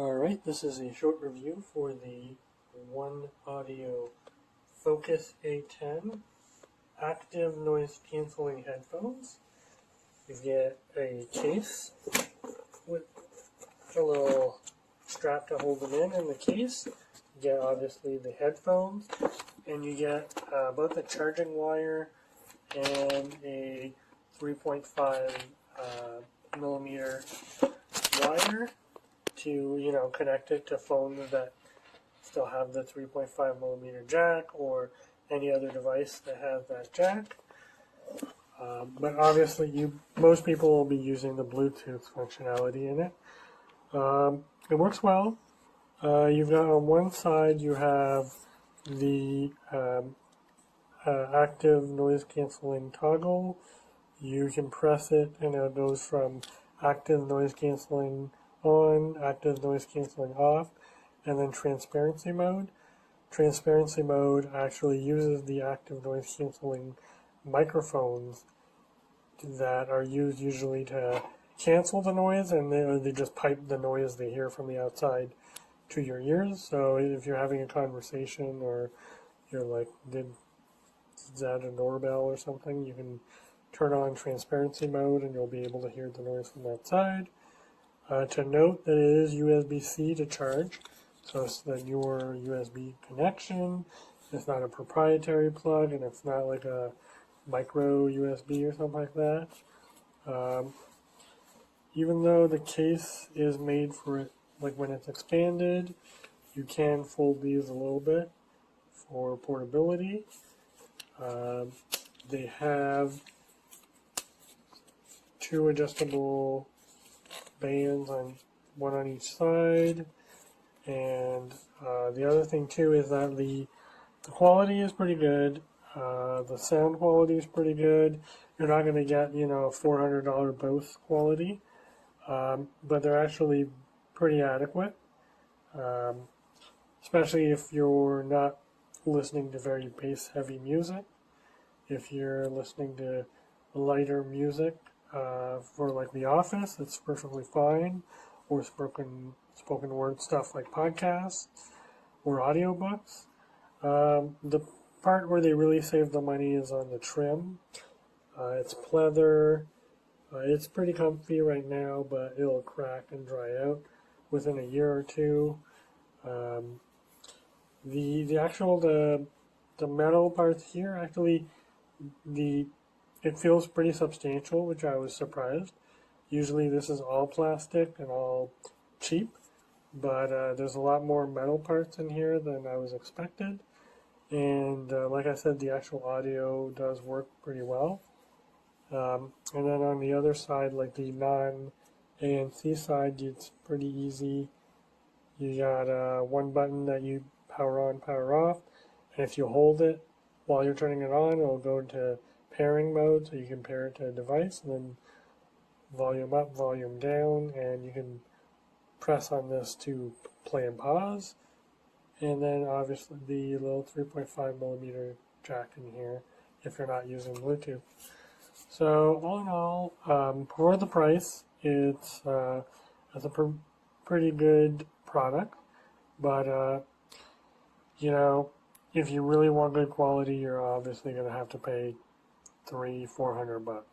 Alright, this is a short review for the OneOdio A10 active noise cancelling headphones. You get a case with a little strap to hold them in the case. You get obviously the headphones, and you get both a charging wire and a 3.5 millimeter wire to connect it to phones that still have the 3.5 millimeter jack, or any other device that has that jack. But obviously most people will be using the Bluetooth functionality in it. It works well. You've got on one side you have the active noise cancelling toggle. You can press it and it goes from active noise cancelling on, active noise cancelling off, and then transparency mode. Transparency mode actually uses the active noise cancelling microphones that are used usually to cancel the noise, and they just pipe the noise they hear from the outside to your ears. So if you're having a conversation, or you're like, is that a doorbell or something, you can turn on transparency mode and you'll be able to hear the noise from that side. To note that it is USB-C to charge, so it's the newer USB connection. It's not a proprietary plug, and it's not like a micro USB or something like that. Even though the case is made for it, like when it's expanded, you can fold these a little bit for portability. They have two adjustable bands, one on each side, and the other thing too is that the quality is pretty good. The sound quality is pretty good. You're not going to get $400 Bose quality, but they're actually pretty adequate, especially if you're not listening to very bass heavy music. If you're listening to lighter music for like The Office, it's perfectly fine, or spoken word stuff like podcasts or audiobooks. The part where they really save the money is on the trim. It's pleather. It's pretty comfy right now, but it'll crack and dry out within a year or two. The metal parts here, actually, it feels pretty substantial, which I was surprised. Usually this is all plastic and all cheap, but there's a lot more metal parts in here than I was expected. And like I said, the actual audio does work pretty well. And then on the other side, like the non-ANC side, it's pretty easy. You got one button that you power on, power off, and if you hold it while you're turning it on, it'll go into pairing mode, so you can pair it to a device, and then volume up, volume down, and you can press on this to play and pause. And then obviously the little 3.5 millimeter jack in here if you're not using Bluetooth. So all in all, for the price, it's a pretty good product. But if you really want good quality, you're obviously going to have to pay $300-400.